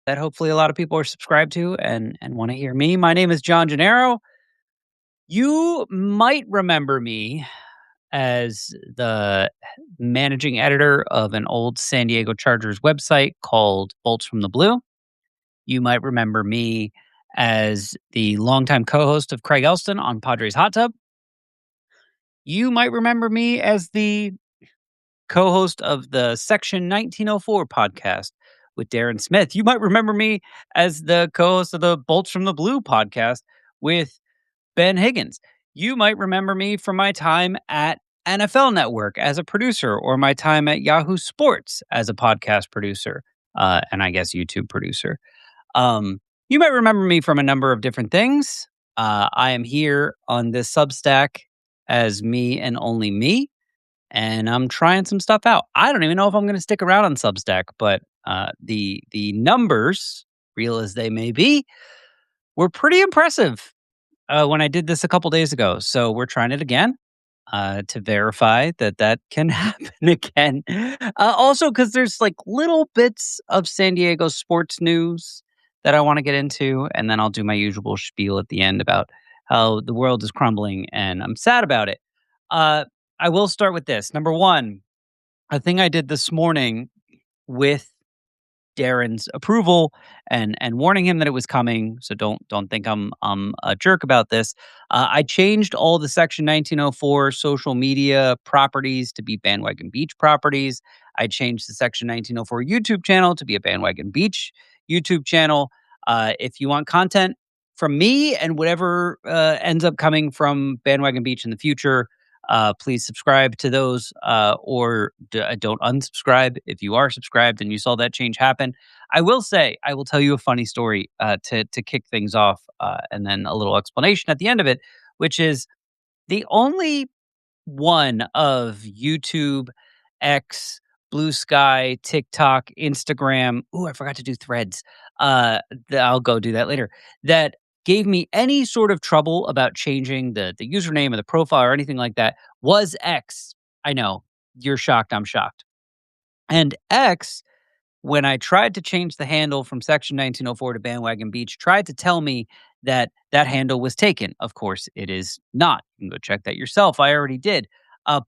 that hopefully a lot of people are subscribed to and want to hear me. My name is John Gennaro. You might remember me as the managing editor of an old San Diego Chargers website called Bolts from the Blue. You might remember me as the longtime co-host of Craig Elston on Padres Hot Tub. You might remember me as the co-host of the Section 1904 podcast with Darren Smith. You might remember me as the co-host of the Bolts from the Blue podcast with Ben Higgins. You might remember me from my time at NFL Network as a producer, or my time at Yahoo Sports as a podcast producer, and I guess YouTube producer. You might remember me from a number of different things. I am here on this Substack as me and only me, and I'm trying some stuff out. I don't even know if I'm going to stick around on Substack, but the numbers, real as they may be, were pretty impressive when I did this a couple days ago. So we're trying it again to verify that can happen again. Also, because there's like little bits of San Diego sports news that I want to get into, and then I'll do my usual spiel at the end about how the world is crumbling and I'm sad about it. I will start with this. Number one, a thing I did this morning with Darren's approval and warning him that it was coming. So don't think I'm a jerk about this. I changed all the Section 1904 social media properties to be Bandwagon Beach properties. I changed the Section 1904 YouTube channel to be a Bandwagon Beach YouTube channel. If you want content from me and whatever ends up coming from Bandwagon Beach in the future, please subscribe to those, or don't unsubscribe if you are subscribed and you saw that change happen. I will tell you a funny story to kick things off, and then a little explanation at the end of it, which is the only one of YouTube, X, Blue Sky, TikTok, Instagram. Ooh, I forgot to do Threads. I'll go do that later. That gave me any sort of trouble about changing the username or the profile or anything like that was X. I know, you're shocked, I'm shocked. And X, when I tried to change the handle from Section 1904 to Bandwagon Beach, tried to tell me that that handle was taken. Of course, it is not. You can go check that yourself. I already did.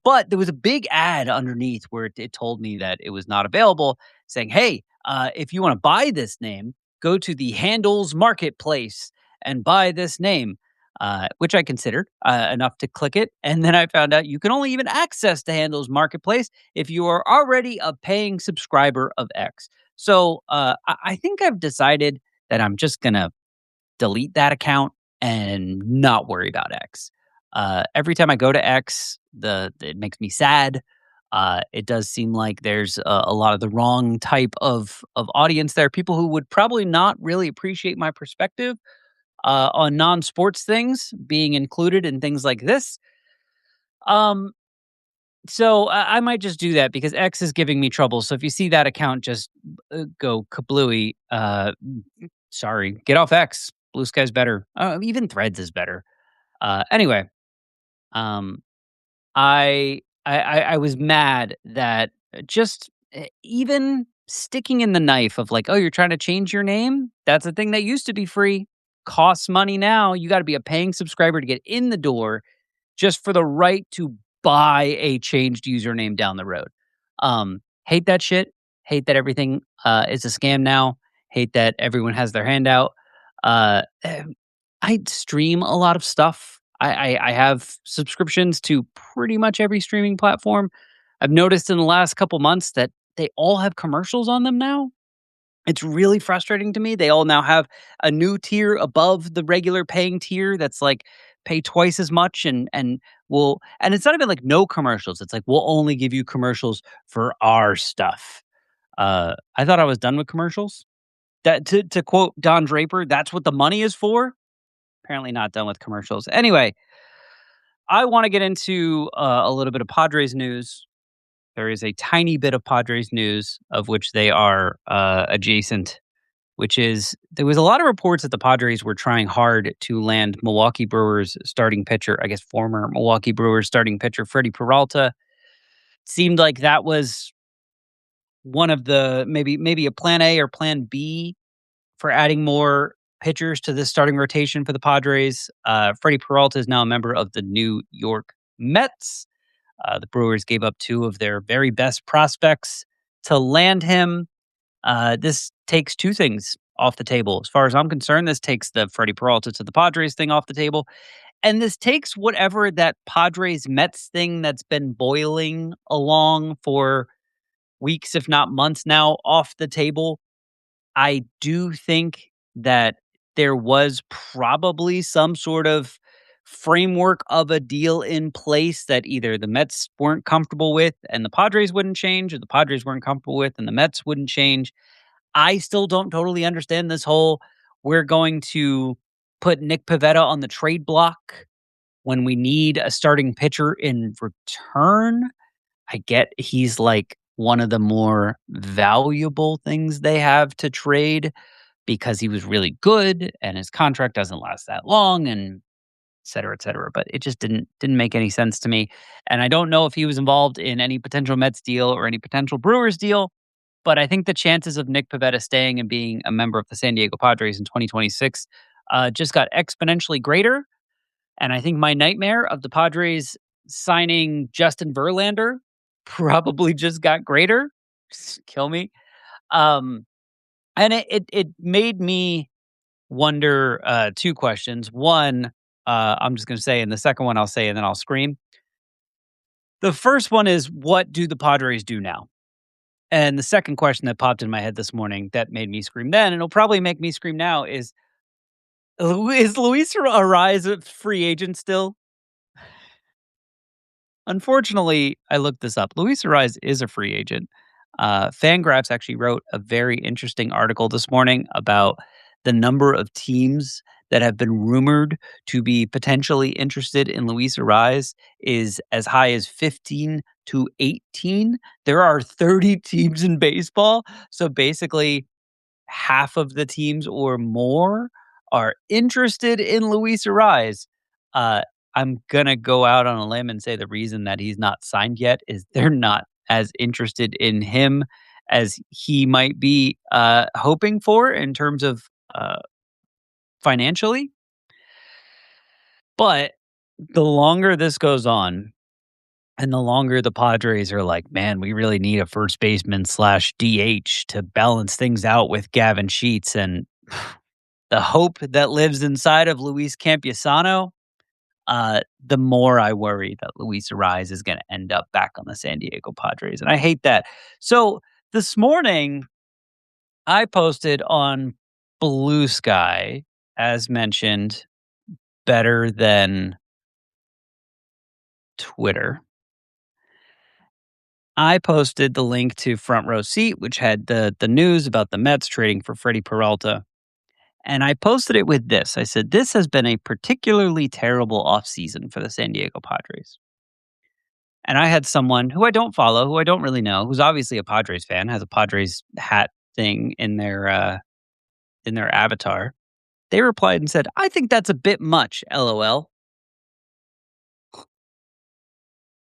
But there was a big ad underneath where it told me that it was not available, saying, hey, if you want to buy this name, go to the Handles Marketplace and buy this name, which I considered enough to click it. And then I found out you can only even access the Handles Marketplace if you are already a paying subscriber of X. So I think I've decided that I'm just going to delete that account and not worry about X. Every time I go to X, it makes me sad. It does seem like there's a lot of the wrong type of audience there. People who would probably not really appreciate my perspective on non-sports things being included in things like this. So I might just do that because X is giving me trouble. So if you see that account, just go kablooey. Sorry, get off X. Blue Sky's better. Even Threads is better. Anyway, I was mad that just even sticking in the knife of like, oh, you're trying to change your name? That's a thing that used to be free. Costs money now. You got to be a paying subscriber to get in the door just for the right to buy a changed username down the road. Hate that shit. Hate that everything is a scam now. Hate that everyone has their hand out. I stream a lot of stuff. I have subscriptions to pretty much every streaming platform. I've noticed in the last couple months that they all have commercials on them now. It's really frustrating to me. They all now have a new tier above the regular paying tier that's like pay twice as much and it's not even like no commercials. It's like we'll only give you commercials for our stuff. I thought I was done with commercials. That to quote Don Draper, that's what the money is for. Apparently not done with commercials. Anyway, I want to get into a little bit of Padres news. There is a tiny bit of Padres news of which they are adjacent, which is there was a lot of reports that the Padres were trying hard to land Milwaukee Brewers starting pitcher, I guess former Milwaukee Brewers starting pitcher Freddie Peralta. Seemed like that was one of the maybe a plan A or plan B for adding more pitchers to this starting rotation for the Padres. Freddie Peralta is now a member of the New York Mets. The Brewers gave up two of their very best prospects to land him. This takes two things off the table. As far as I'm concerned, this takes the Freddie Peralta to the Padres thing off the table. And this takes whatever that Padres Mets thing that's been boiling along for weeks, if not months now, off the table. I do think that there was probably some sort of framework of a deal in place that either the Mets weren't comfortable with and the Padres wouldn't change, or the Padres weren't comfortable with and the Mets wouldn't change. I still don't totally understand this whole we're going to put Nick Pivetta on the trade block when we need a starting pitcher in return. I get he's like one of the more valuable things they have to trade because he was really good and his contract doesn't last that long and et cetera, et cetera. But it just didn't make any sense to me. And I don't know if he was involved in any potential Mets deal or any potential Brewers deal. But I think the chances of Nick Pivetta staying and being a member of the San Diego Padres in 2026 just got exponentially greater. And I think my nightmare of the Padres signing Justin Verlander probably just got greater. Kill me. Um, and it made me wonder two questions. One, I'm just going to say, and the second one I'll say, and then I'll scream. The first one is, what do the Padres do now? And the second question that popped in my head this morning that made me scream then, and it'll probably make me scream now, is Luis Arraez a free agent still? Unfortunately, I looked this up. Luis Arraez is a free agent. Fangraphs actually wrote a very interesting article this morning about the number of teams that have been rumored to be potentially interested in Luis Arraez is as high as 15 to 18. There are 30 teams in baseball. So basically, half of the teams or more are interested in Luis Arraez. I'm going to go out on a limb and say the reason that he's not signed yet is they're not as interested in him as he might be hoping for in terms of financially. But the longer this goes on, and the longer the Padres are like, man, we really need a first baseman / DH to balance things out with Gavin Sheets, and the hope that lives inside of Luis Campusano, the more I worry that Luis Arraez is going to end up back on the San Diego Padres. And I hate that. So this morning, I posted on Blue Sky, as mentioned, better than Twitter. I posted the link to Front Row Seat, which had the news about the Mets trading for Freddie Peralta. And I posted it with this. I said, this has been a particularly terrible offseason for the San Diego Padres. And I had someone who I don't follow, who I don't really know, who's obviously a Padres fan, has a Padres hat thing in their avatar. They replied and said, I think that's a bit much, LOL.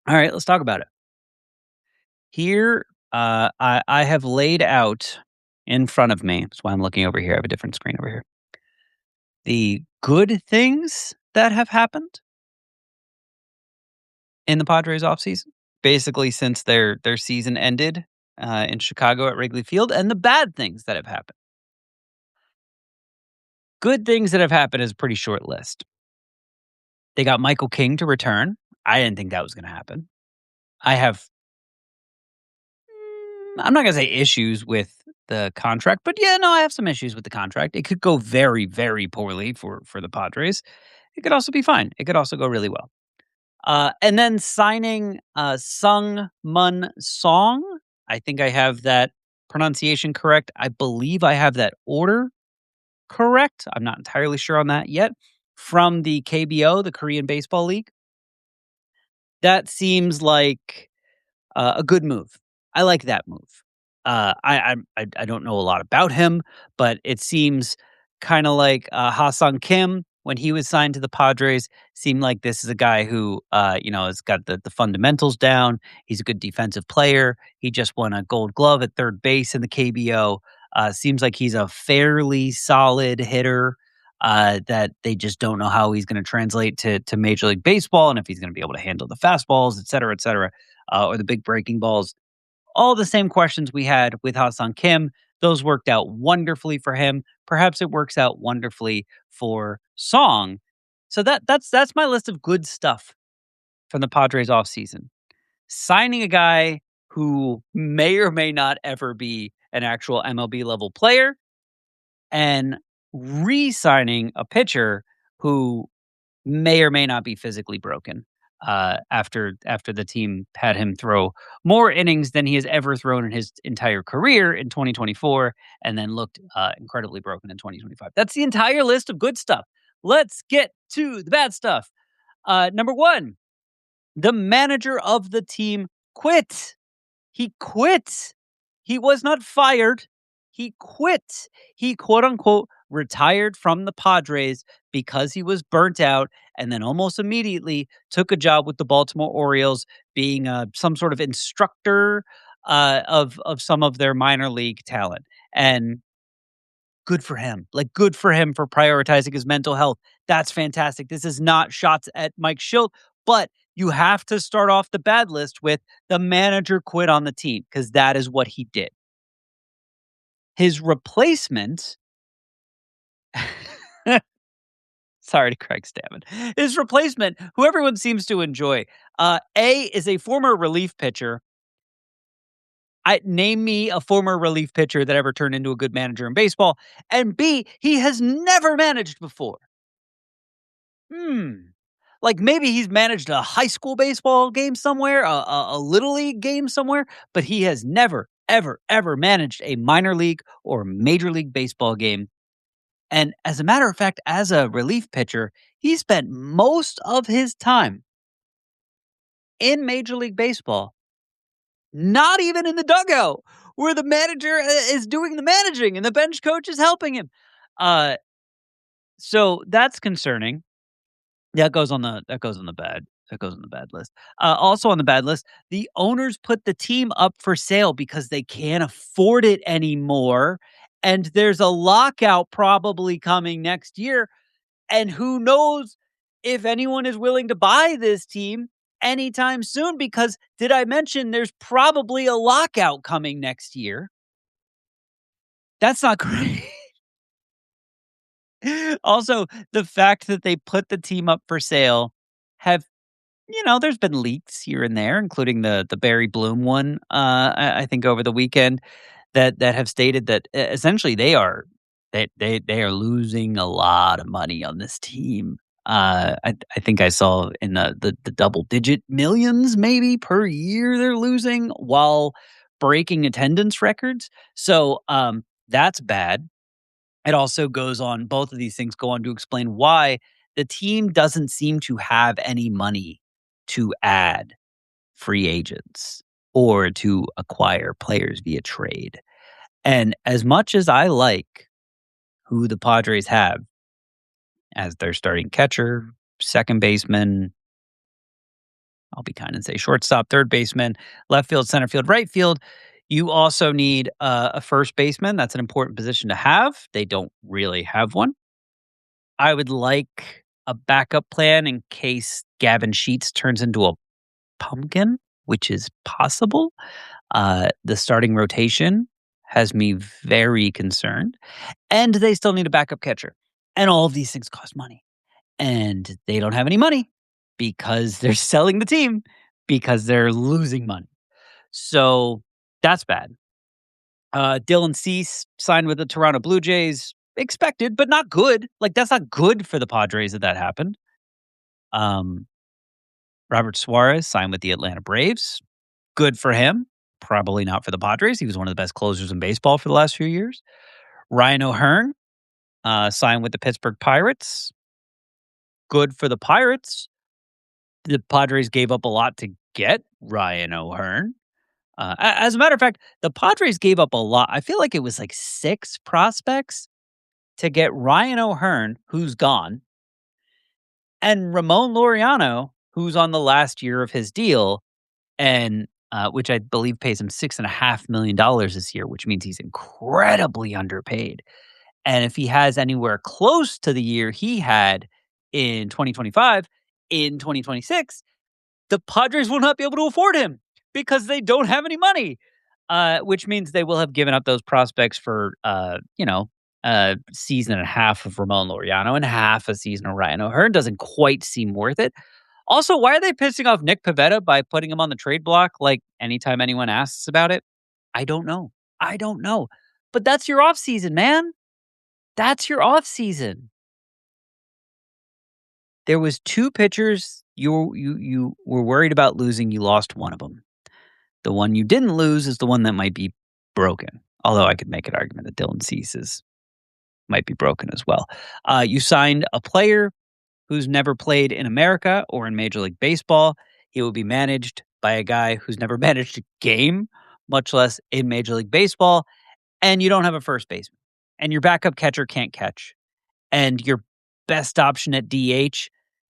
All right, let's talk about it. Here, I have laid out in front of me, that's why I'm looking over here. I have a different screen over here. The good things that have happened in the Padres offseason, basically since their season ended in Chicago at Wrigley Field, and the bad things that have happened. Good things that have happened is a pretty short list. They got Michael King to return. I didn't think that was going to happen. I'm not going to say issues with the contract, but yeah, no, I have some issues with the contract. It could go very, very poorly for the Padres. It could also be fine. It could also go really well. And then signing Sung Mun Song. I think I have that pronunciation correct. I believe I have that order correct. I'm not entirely sure on that yet. From the KBO, the Korean Baseball League. That seems like a good move. I like that move. I don't know a lot about him, but it seems kind of like Ha-Sung Kim when he was signed to the Padres. Seemed like this is a guy who has got the fundamentals down. He's a good defensive player. He just won a Gold Glove at third base in the KBO. Seems like he's a fairly solid hitter, that they just don't know how he's gonna translate to Major League Baseball and if he's gonna be able to handle the fastballs, et cetera, or the big breaking balls. All the same questions we had with Hassan Kim. Those worked out wonderfully for him. Perhaps it works out wonderfully for Song. So that's my list of good stuff from the Padres offseason. Signing a guy who may or may not ever be an actual MLB level player and re-signing a pitcher who may or may not be physically broken, after the team had him throw more innings than he has ever thrown in his entire career in 2024, and then looked incredibly broken in 2025. That's the entire list of good stuff. Let's get to the bad stuff. Number one, the manager of the team quit. He quit. He was not fired. He quit. He quote unquote retired from the Padres because he was burnt out, and then almost immediately took a job with the Baltimore Orioles being some sort of instructor of some of their minor league talent. And good for him. Like, good for him for prioritizing his mental health. That's fantastic. This is not shots at Mike Schilt, but you have to start off the bad list with the manager quit on the team because that is what he did. His replacement, sorry to Craig Stammen, his replacement, who everyone seems to enjoy, A, is a former relief pitcher. Name me a former relief pitcher that ever turned into a good manager in baseball. And B, he has never managed before. Like, maybe he's managed a high school baseball game somewhere, a little league game somewhere, but he has never, ever, ever managed a minor league or major league baseball game. And as a matter of fact, as a relief pitcher, he spent most of his time in Major League Baseball, not even in the dugout, where the manager is doing the managing and the bench coach is helping him. Uh, so that's concerning. That goes on the bad list. Also on the bad list, the owners put the team up for sale because they can't afford it anymore, and there's a lockout probably coming next year, and who knows if anyone is willing to buy this team anytime soon because did I mention there's probably a lockout coming next year? That's not great. Also, the fact that they put the team up for sale have there's been leaks here and there, including the Barry Bloom one, I think over the weekend that have stated that essentially they are losing a lot of money on this team. I think I saw in the double digit millions maybe per year they're losing while breaking attendance records. So that's bad. It also goes on, both of these things go on to explain why the team doesn't seem to have any money to add free agents or to acquire players via trade. And as much as I like who the Padres have as their starting catcher, second baseman, I'll be kind and say shortstop, third baseman, left field, center field, right field, you also need a first baseman. That's an important position to have. They don't really have one. I would like a backup plan in case Gavin Sheets turns into a pumpkin, which is possible. The starting rotation has me very concerned, and they still need a backup catcher. And all of these things cost money, and they don't have any money because they're selling the team because they're losing money. So that's bad. Dylan Cease signed with the Toronto Blue Jays. Expected, but not good. Like, that's not good for the Padres that happened. Robert Suarez signed with the Atlanta Braves. Good for him. Probably not for the Padres. He was one of the best closers in baseball for the last few years. Ryan O'Hearn signed with the Pittsburgh Pirates. Good for the Pirates. The Padres gave up a lot to get Ryan O'Hearn. As a matter of fact, the Padres gave up a lot. I feel like it was like 6 prospects to get Ryan O'Hearn, who's gone, and Ramon Laureano, who's on the last year of his deal. And which I believe pays him $6.5 million this year, which means he's incredibly underpaid. And if he has anywhere close to the year he had in 2025, in 2026, the Padres will not be able to afford him because they don't have any money, which means they will have given up those prospects for, a season and a half of Ramon Laureano and half a season of Ryan O'Hearn. Doesn't quite seem worth it. Also, why are they pissing off Nick Pivetta by putting him on the trade block? Like anytime anyone asks about it, I don't know. I don't know. But that's your offseason, man. That's your offseason. There was 2 pitchers you were worried about losing, you lost one of them. The one you didn't lose is the one that might be broken, although I could make an argument that Dylan Cease might be broken as well. You signed a player who's never played in America or in Major League Baseball. He will be managed by a guy who's never managed a game, much less in Major League Baseball, and you don't have a first baseman, and your backup catcher can't catch. And your best option at DH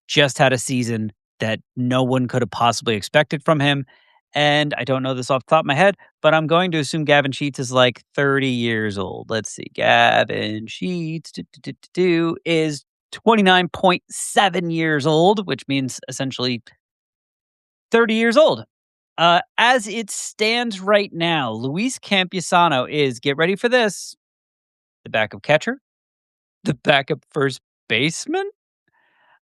just had a season that no one could have possibly expected from him. And I don't know this off the top of my head, but I'm going to assume Gavin Sheets is like 30 years old. Let's see. Gavin Sheets is 29.7 years old, which means essentially 30 years old. As it stands right now, Luis Campusano is, get ready for this, the backup catcher, the backup first baseman,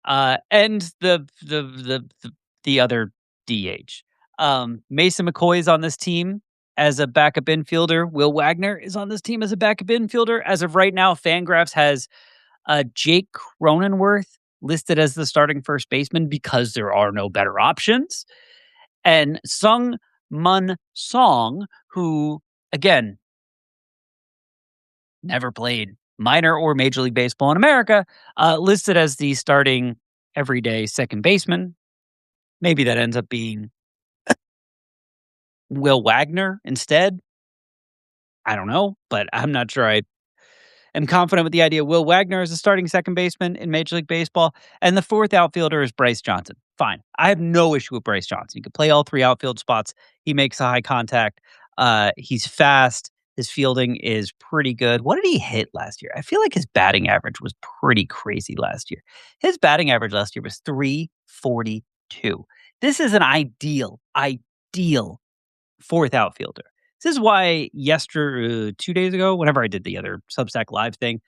and the other DH. Mason McCoy is on this team as a backup infielder. Will Wagner is on this team as a backup infielder. As of right now, Fangraphs has Jake Cronenworth listed as the starting first baseman because there are no better options. And Sung Mun Song, who, again, never played minor or Major League Baseball in America, listed as the starting everyday second baseman. Maybe that ends up being Will Wagner instead. I don't know, but I'm not sure I am confident with the idea. Will Wagner is a starting second baseman in Major League Baseball, and the fourth outfielder is Bryce Johnson. Fine. I have no issue with Bryce Johnson. He could play all 3 outfield spots. He makes a high contact. He's fast. His fielding is pretty good. What did he hit last year? I feel like his batting average was pretty crazy last year. His batting average last year was 342. This is an ideal fourth outfielder. This is why 2 days ago, whenever I did the other Substack Live thing,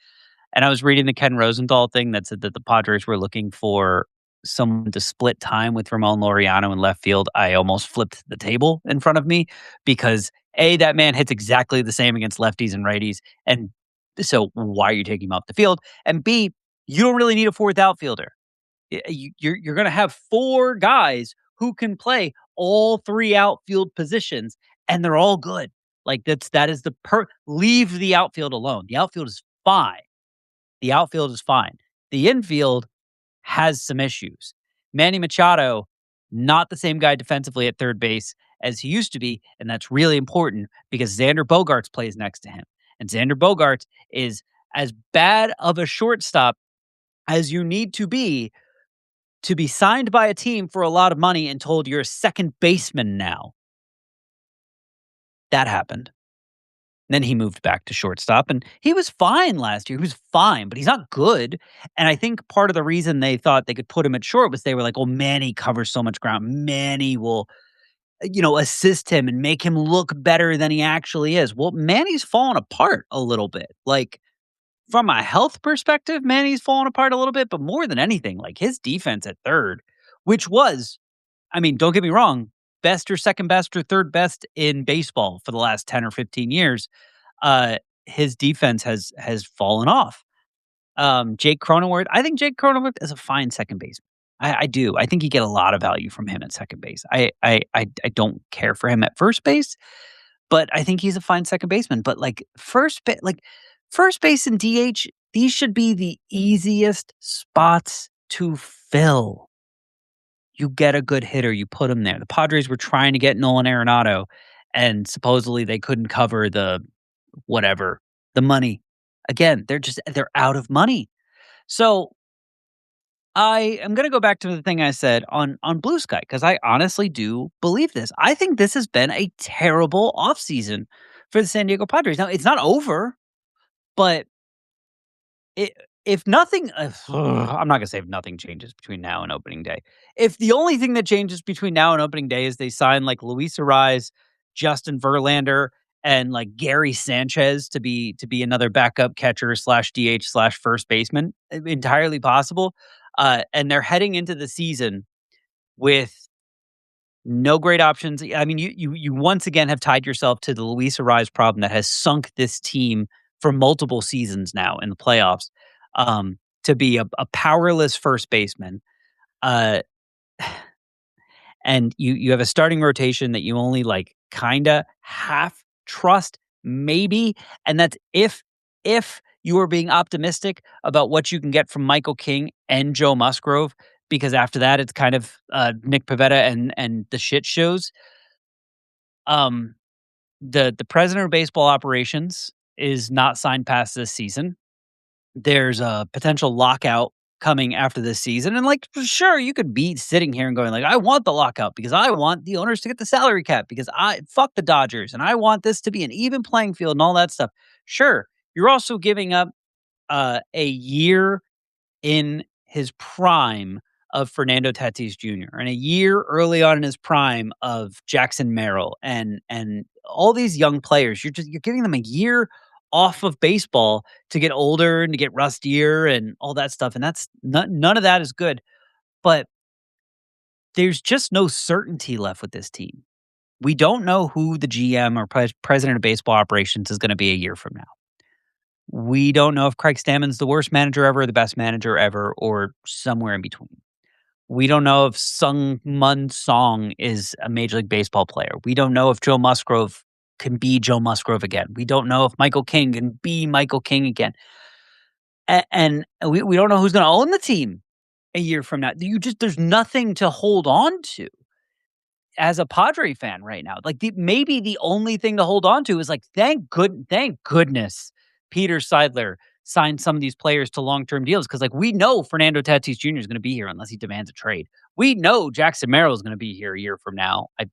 and I was reading the Ken Rosenthal thing that said that the Padres were looking for someone to split time with Ramon Laureano in left field, I almost flipped the table in front of me because A, that man hits exactly the same against lefties and righties. And so why are you taking him off the field? And B, you don't really need a fourth outfielder. You're going to have 4 guys who can play all 3 outfield positions, and they're all good. Like that is leave the outfield alone. The outfield is fine. The outfield is fine. The infield has some issues. Manny Machado, not the same guy defensively at third base as he used to be, and that's really important because Xander Bogaerts plays next to him. And Xander Bogaerts is as bad of a shortstop as you need to be signed by a team for a lot of money and told you're a second baseman now. That happened. Then he moved back to shortstop, and he was fine last year. He was fine, but he's not good. And I think part of the reason they thought they could put him at short was they were like, oh, Manny covers so much ground. Manny will, assist him and make him look better than he actually is. Well, Manny's fallen apart a little bit. Like, from a health perspective, Manny's fallen apart a little bit, but more than anything, like his defense at third, which was, don't get me wrong, best or second best or third best in baseball for the last 10 or 15 years. His defense has fallen off. Jake Cronenworth, I think Jake Cronenworth is a fine second baseman. I do. I think you get a lot of value from him at second base. I don't care for him at first base, but I think he's a fine second baseman. But first base and DH, these should be the easiest spots to fill. You get a good hitter, you put him there. The Padres were trying to get Nolan Arenado, and supposedly they couldn't cover the money. Again, they're out of money. So I am going to go back to the thing I said on Blue Sky because I honestly do believe this. I think this has been a terrible offseason for the San Diego Padres. Now, it's not over, but it if nothing I'm not gonna say if nothing changes between now and opening day. If the only thing that changes between now and opening day is they sign, like, Luis Arraez, Justin Verlander, and, like, Gary Sanchez to be another backup catcher slash DH slash first baseman, entirely possible, and they're heading into the season with no great options. I mean, you once again have tied yourself to the Luis Arraez problem that has sunk this team for multiple seasons now in the playoffs. To be a powerless first baseman, uh, and you have a starting rotation that you only like kinda half trust, maybe, and that's if you are being optimistic about what you can get from Michael King and Joe Musgrove, because after that it's kind of Nick Pivetta and the shit shows. Um, the president of baseball operations is not signed past this season. There's a potential lockout coming after this season, and, like, sure, you could be sitting here and going, like, "I want the lockout because I want the owners to get the salary cap because I fuck the Dodgers, and I want this to be an even playing field," and all that stuff. Sure, you're also giving up, a year in his prime of Fernando Tatis Jr. and a year early on in his prime of Jackson Merrill and all these young players. You're giving them a year off of baseball to get older and to get rustier and all that stuff. And that's none of that is good. But there's just no certainty left with this team. We don't know who the GM or president of baseball operations is going to be a year from now. We don't know if Craig Stammen's the worst manager ever, the best manager ever, or somewhere in between. We don't know if Sung Mun Song is a Major League Baseball player. We don't know if Joe Musgrove can be Joe Musgrove again. We don't know if Michael King can be Michael King again. And we don't know who's going to own the team a year from now. There's nothing to hold on to as a Padre fan right now. Like maybe the only thing to hold on to is like, thank goodness Peter Seidler signed some of these players to long-term deals. Cause like we know Fernando Tatis Jr. is going to be here unless he demands a trade. We know Jackson Merrill is going to be here a year from now. I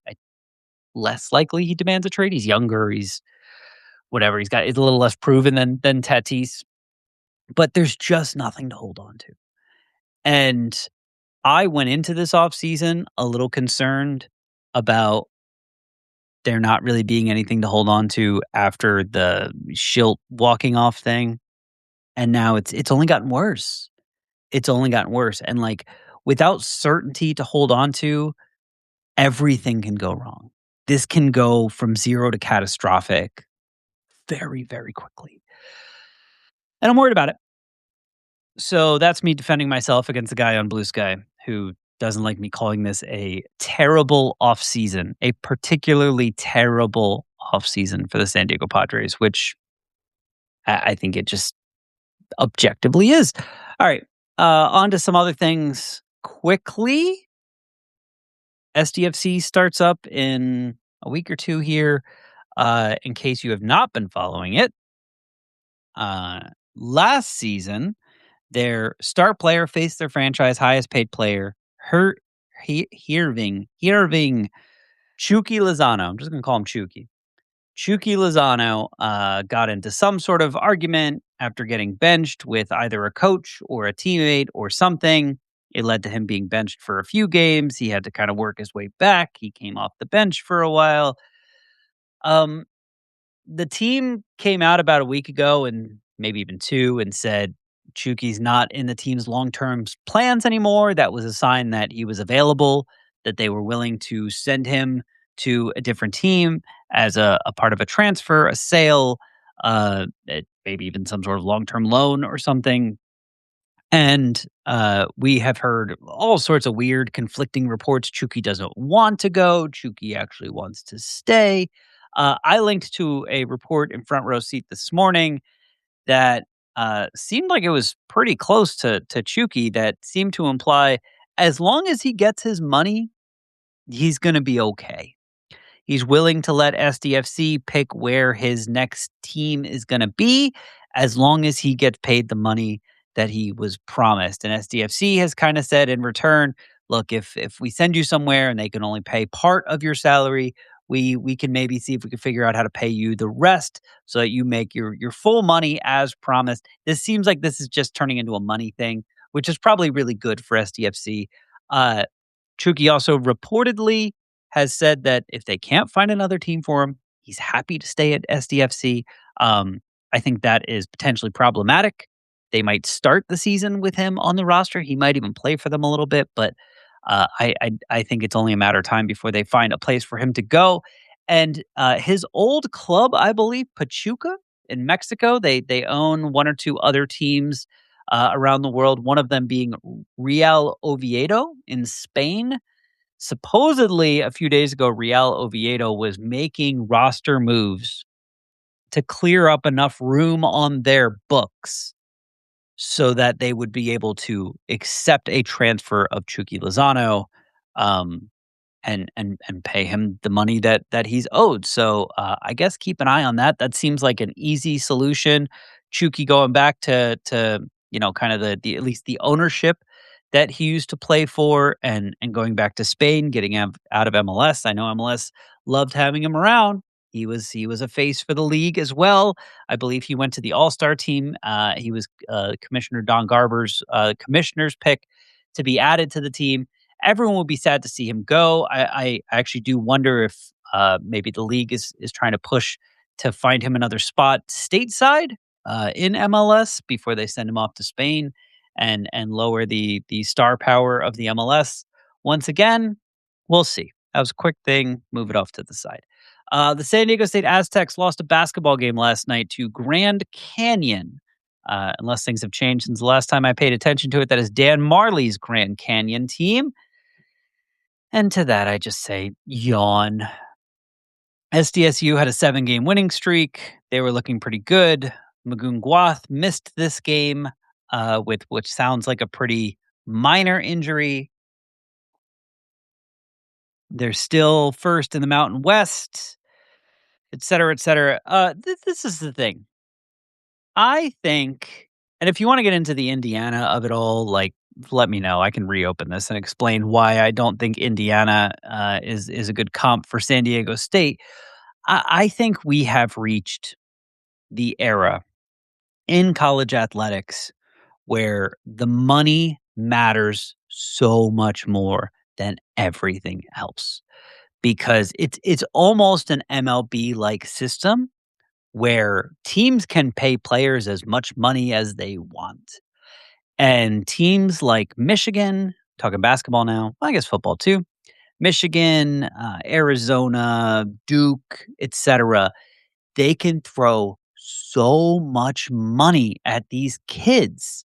less likely he demands a trade. He's younger. He's whatever. He's a little less proven than Tatis, but there's just nothing to hold on to. And I went into this offseason a little concerned about there not really being anything to hold on to after the Schilt walking off thing. And now it's only gotten worse. It's only gotten worse. And like without certainty to hold on to, everything can go wrong. This can go from zero to catastrophic very, very quickly. And I'm worried about it. So that's me defending myself against the guy on Blue Sky who doesn't like me calling this a terrible offseason, a particularly terrible offseason for the San Diego Padres, which I think it just objectively is. All right. On to some other things quickly. SDFC starts up in a week or two here. In case you have not been following it, last season, their star player faced their franchise highest paid player, Hirving Chucky Lozano. I'm just going to call him Chucky. Chucky Lozano got into some sort of argument after getting benched with either a coach or a teammate or something. It led to him being benched for a few games. He had to kind of work his way back. He came off the bench for a while. The team came out about a week ago and maybe even two and said Chuky's not in the team's long-term plans anymore. That was a sign that he was available, that they were willing to send him to a different team as a part of a transfer, a sale, maybe even some sort of long-term loan or something. And we have heard all sorts of weird conflicting reports. Chucky doesn't want to go. Chucky actually wants to stay. I linked to a report in Front Row Seat this morning that seemed like it was pretty close to Chucky, that seemed to imply as long as he gets his money, he's going to be okay. He's willing to let SDFC pick where his next team is going to be as long as he gets paid the money that he was promised. And SDFC has kind of said in return, look, if we send you somewhere and they can only pay part of your salary, we can maybe see if we can figure out how to pay you the rest so that you make your full money as promised. This seems like this is just turning into a money thing, which is probably really good for SDFC. Uh, Chucky also reportedly has said that if they can't find another team for him, he's happy to stay at SDFC. I think that is potentially problematic. They might start the season with him on the roster. He might even play for them a little bit, but I think it's only a matter of time before they find a place for him to go. And his old club, I believe, Pachuca in Mexico, they own one or two other teams around the world. One of them being Real Oviedo in Spain. Supposedly, a few days ago, Real Oviedo was making roster moves to clear up enough room on their books so that they would be able to accept a transfer of Chucky Lozano, um, and pay him the money that he's owed. So I guess keep an eye on that. That seems like an easy solution. Chucky going back to kind of the at least the ownership that he used to play for, and going back to Spain, getting out of MLS. I know MLS loved having him around. He was a face for the league as well. I believe he went to the All-Star team. He was Commissioner Don Garber's commissioner's pick to be added to the team. Everyone would be sad to see him go. I actually do wonder if maybe the league is trying to push to find him another spot stateside in MLS before they send him off to Spain and lower the star power of the MLS. Once again, we'll see. That was a quick thing. Move it off to the side. The San Diego State Aztecs lost a basketball game last night to Grand Canyon. Unless things have changed since the last time I paid attention to it, that is Dan Marley's Grand Canyon team. And to that, I just say yawn. SDSU had a 7-game winning streak. They were looking pretty good. Magoon missed this game with which sounds like a pretty minor injury. They're still first in the Mountain West, et cetera, et cetera. This is the thing. I think, and if you want to get into the Indiana of it all, like, let me know. I can reopen this and explain why I don't think Indiana is a good comp for San Diego State. I think we have reached the era in college athletics where the money matters so much more than everything else, because it's almost an MLB like system where teams can pay players as much money as they want. And teams like Michigan, talking basketball now, I guess football too, Michigan, Arizona, Duke, etc., they can throw so much money at these kids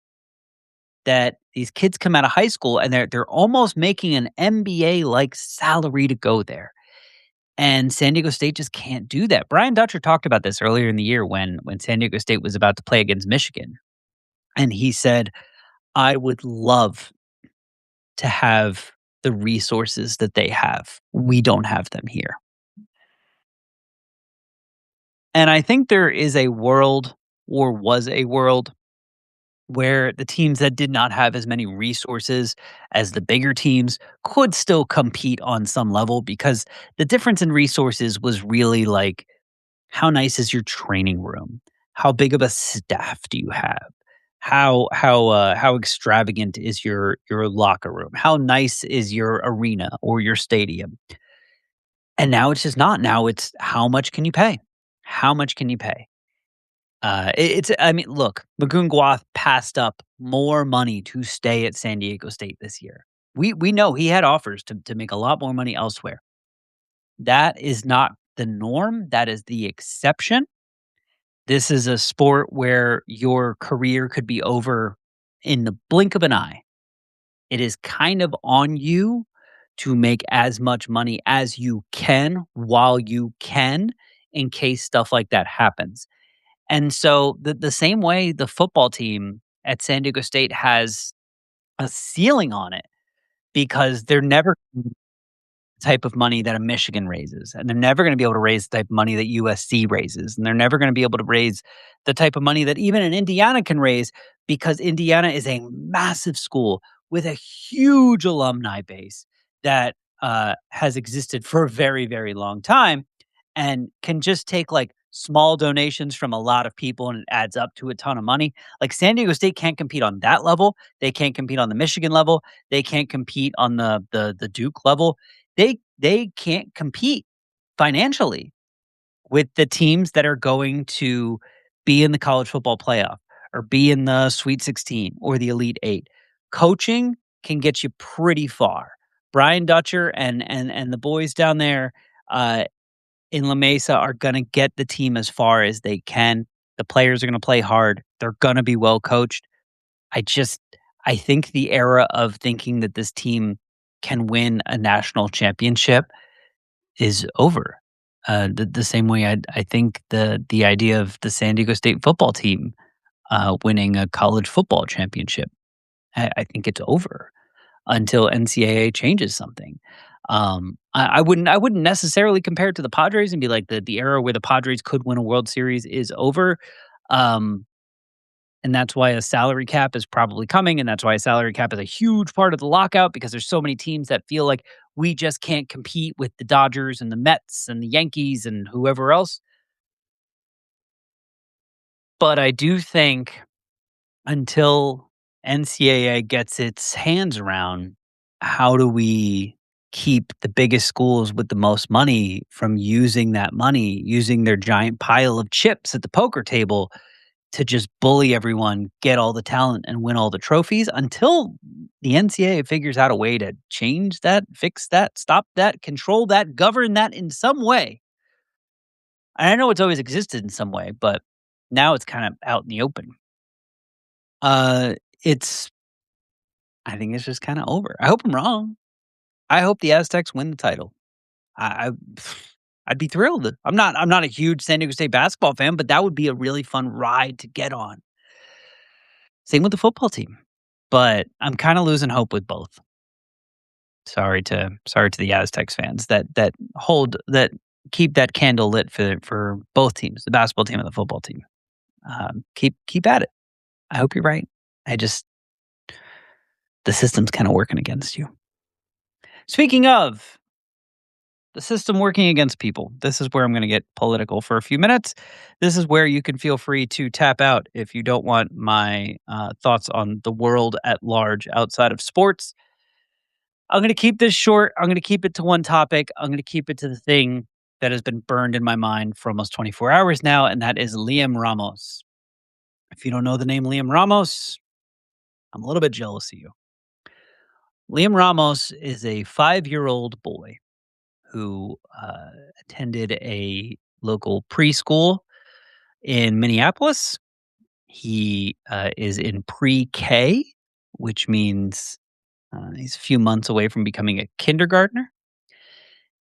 that these kids come out of high school and they're almost making an MBA like salary to go there. And San Diego State just can't do that. Brian Dutcher talked about this earlier in the year when San Diego State was about to play against Michigan. And he said, I would love to have the resources that they have. We don't have them here. And I think there is a world, or was a world, where the teams that did not have as many resources as the bigger teams could still compete on some level, because the difference in resources was really like, how nice is your training room? How big of a staff do you have? How extravagant is your locker room? How nice is your arena or your stadium? And now it's just not. Now it's, how much can you pay? How much can you pay? I mean, look, Magoon passed up more money to stay at San Diego State this year. We know he had offers to make a lot more money elsewhere. That is not the norm. That is the exception. This is a sport where your career could be over in the blink of an eye. It is kind of on you to make as much money as you can while you can, in case stuff like that happens. And so the same way the football team at San Diego State has a ceiling on it, because they're never the type of money that a Michigan raises, and they're never going to be able to raise the type of money that USC raises, and they're never going to be able to raise the type of money that even an Indiana can raise, because Indiana is a massive school with a huge alumni base that has existed for a very, very long time and can just take like small donations from a lot of people and it adds up to a ton of money. Like San Diego State can't compete on that level. They can't compete on the Michigan level. They can't compete on the Duke level. They can't compete financially with the teams that are going to be in the college football playoff or be in the Sweet 16 or the Elite 8. Coaching can get you pretty far. Brian Dutcher and the boys down there in La Mesa are going to get the team as far as they can. The players are going to play hard. They're going to be well coached. I just I think the era of thinking that this team can win a national championship is over. The same way I think the idea of the San Diego State football team winning a college football championship, I think it's over until NCAA changes something. I wouldn't necessarily compare it to the Padres and be like the era where the Padres could win a World Series is over. Um, and that's why a salary cap is probably coming, and that's why a salary cap is a huge part of the lockout because there's so many teams that feel like we just can't compete with the Dodgers and the Mets and the Yankees and whoever else. But I do think until NCAA gets its hands around how do we keep the biggest schools with the most money from using that money, using their giant pile of chips at the poker table to just bully everyone, get all the talent, and win all the trophies until the NCAA figures out a way to change that, fix that, stop that, control that, govern that in some way. And I know it's always existed in some way, but now it's kind of out in the open. Uh, it's I think it's just kind of over. I hope I'm wrong. I hope the Aztecs win the title. I I'd be thrilled. I'm not a huge San Diego State basketball fan, but that would be a really fun ride to get on. Same with the football team. But I'm kinda losing hope with both. Sorry to the Aztecs fans that keep that candle lit for both teams, the basketball team and the football team. Keep at it. I hope you're right. I just the system's kinda working against you. Speaking of the system working against people, this is where I'm gonna get political for a few minutes. This is where you can feel free to tap out if you don't want my, thoughts on the world at large outside of sports. I'm gonna keep this short. I'm gonna keep it to one topic. I'm gonna keep it to the thing that has been burned in my mind for almost 24 hours now, and that is Liam Ramos. If you don't know the name Liam Ramos, I'm a little bit jealous of you. Liam Ramos is a 5-year-old boy who attended a local preschool in Minneapolis. He is in pre-K, which means he's a few months away from becoming a kindergartner.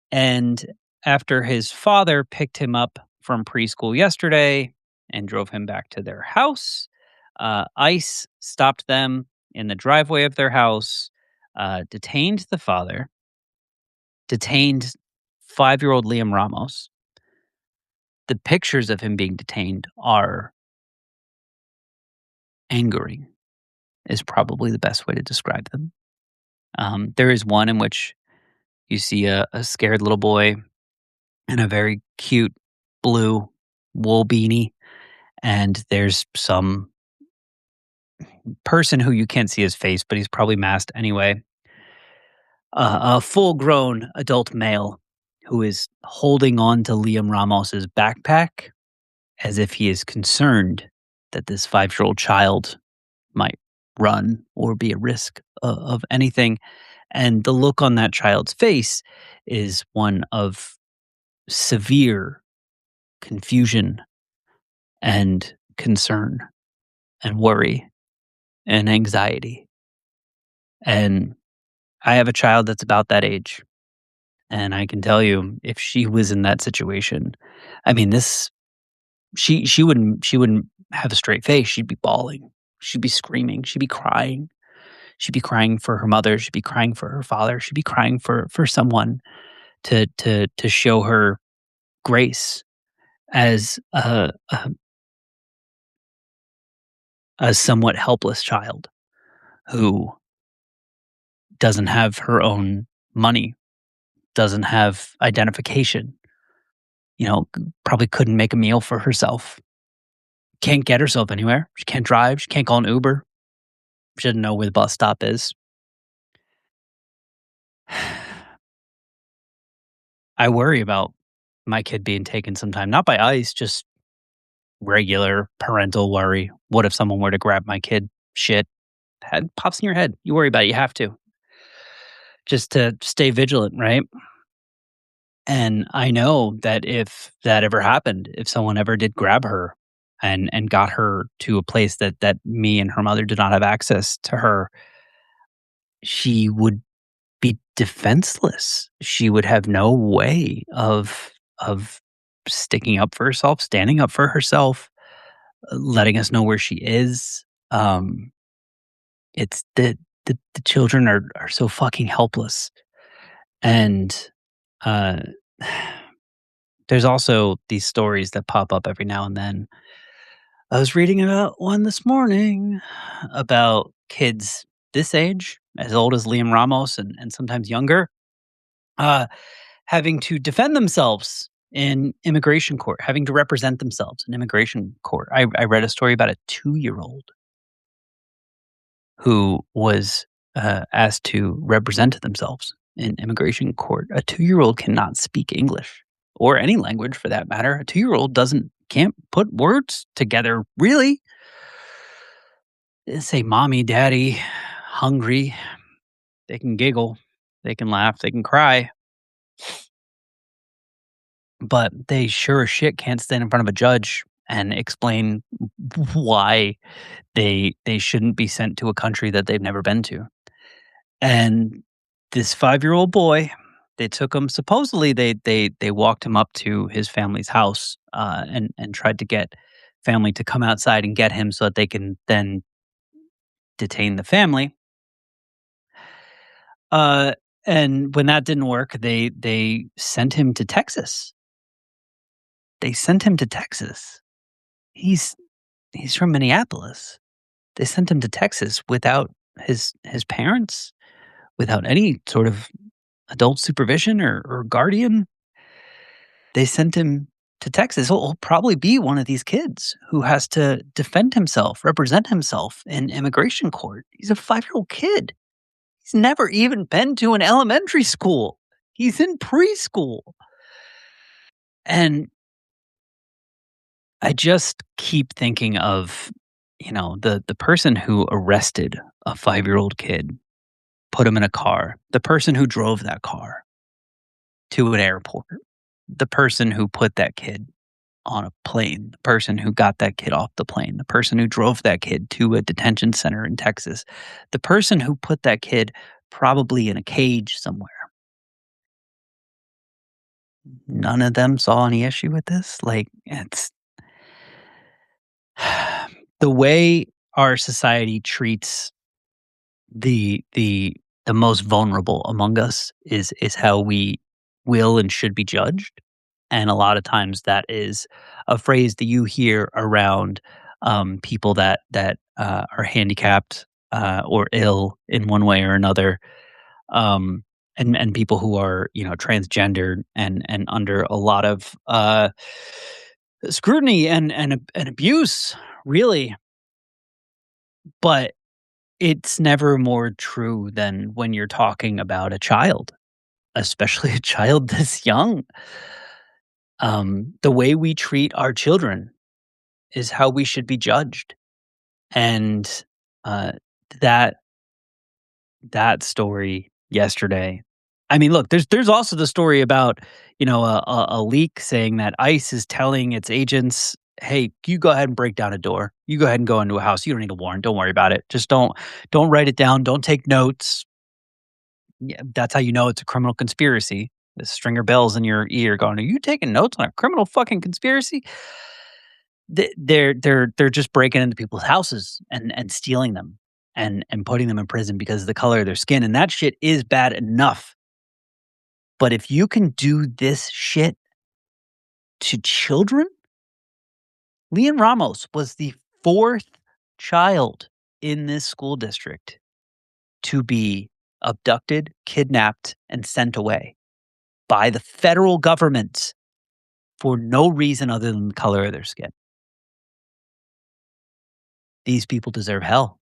And after his father picked him up from preschool yesterday and drove him back to their house, ICE stopped them in the driveway of their house, detained the father, detained 5-year-old Liam Ramos. The pictures of him being detained are angering, is probably the best way to describe them. There is one in which you see a scared little boy in a very cute blue wool beanie, and there's some person who you can't see his face, but he's probably masked anyway. A full-grown adult male who is holding on to Liam Ramos's backpack as if he is concerned that this 5-year-old child might run or be at risk of anything. And the look on that child's face is one of severe confusion and concern and worry and anxiety. And I have a child that's about that age. And I can tell you, if she was in that situation, I mean, this she wouldn't have a straight face. She'd be bawling. She'd be screaming. She'd be crying. She'd be crying for her mother. She'd be crying for her father. She'd be crying for someone to show her grace as a somewhat helpless child who doesn't have her own money, doesn't have identification, probably couldn't make a meal for herself, can't get herself anywhere. She can't drive. She can't call an Uber. She doesn't know where the bus stop is. I worry about my kid being taken sometime, not by ICE, just regular parental worry. What if someone were to grab my kid? Shit, head pops in your head. You worry about it. You have to just to stay vigilant, right? And I know that if that ever happened, if someone ever did grab her and got her to a place that me and her mother did not have access to her, she would be defenseless. She would have no way of sticking up for herself, standing up for herself, letting us know where she is. Um, it's the children are so fucking helpless, and uh, there's also these stories that pop up every now and then. I was reading about one this morning about kids this age, as old as Liam Ramos and sometimes younger, uh, having to defend themselves in immigration court, having to represent themselves in immigration court. I read a story about a 2-year-old who was asked to represent themselves in immigration court. A 2-year-old cannot speak English or any language for that matter. A 2-year-old can't put words together really. They say mommy, daddy, hungry. They can giggle, they can laugh, they can cry, but they sure as shit can't stand in front of a judge and explain why they shouldn't be sent to a country that they've never been to. And this 5-year-old boy, they took him. Supposedly, they walked him up to his family's house and tried to get family to come outside and get him so that they can then detain the family. Uh, and when that didn't work, they sent him to Texas. They sent him to Texas. He's from Minneapolis. They sent him to Texas without his parents, without any sort of adult supervision or guardian. They sent him to Texas. He'll probably be one of these kids who has to defend himself, represent himself in immigration court. He's a 5-year-old kid. He's never even been to an elementary school. He's in preschool. And I just keep thinking of, the person who arrested a 5-year-old kid, put him in a car, the person who drove that car to an airport, the person who put that kid on a plane, the person who got that kid off the plane, the person who drove that kid to a detention center in Texas, the person who put that kid probably in a cage somewhere. None of them saw any issue with this. Like, it's the way our society treats the most vulnerable among us is how we will and should be judged. And a lot of times that is a phrase that you hear around people that are handicapped or ill in one way or another, and people who are transgendered and under a lot of scrutiny and abuse, really. But it's never more true than when you're talking about a child, especially a child this young. The way we treat our children is how we should be judged. And uh, that that story yesterday. I mean, look, there's also the story about a leak saying that ICE is telling its agents, "Hey, you go ahead and break down a door. You go ahead and go into a house. You don't need a warrant. Don't worry about it. Just don't write it down. Don't take notes." Yeah, that's how you know it's a criminal conspiracy. The stringer bells in your ear going, "Are you taking notes on a criminal fucking conspiracy?" They're just breaking into people's houses and stealing them and putting them in prison because of the color of their skin, and that shit is bad enough. But if you can do this shit to children, Liam Ramos was the 4th child in this school district to be abducted, kidnapped, and sent away by the federal government for no reason other than the color of their skin. These people deserve hell.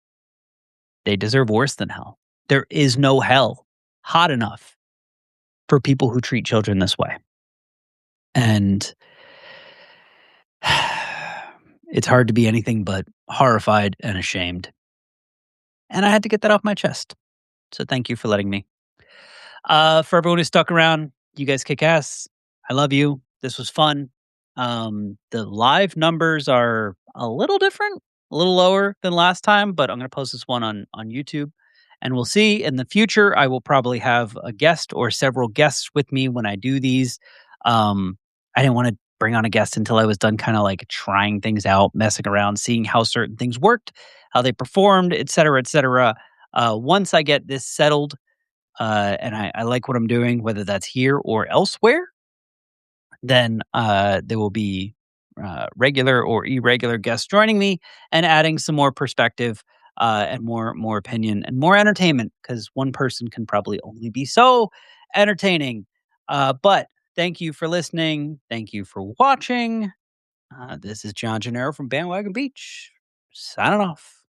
They deserve worse than hell. There is no hell hot enough for people who treat children this way. And it's hard to be anything but horrified and ashamed. And I had to get that off my chest. So thank you for letting me. For everyone who stuck around, you guys kick ass. I love you. This was fun. The live numbers are a little different, a little lower than last time, but I'm going to post this one on YouTube. And we'll see in the future. I will probably have a guest or several guests with me when I do these. I didn't want to bring on a guest until I was done kind of like trying things out, messing around, seeing how certain things worked, how they performed, et cetera, et cetera. Once I get this settled, and I like what I'm doing, whether that's here or elsewhere, then there will be regular or irregular guests joining me and adding some more perspective and more opinion and more entertainment, because one person can probably only be so entertaining. But thank you for listening. Thank you for watching. This is John Gennaro from Bandwagon Beach, signing off.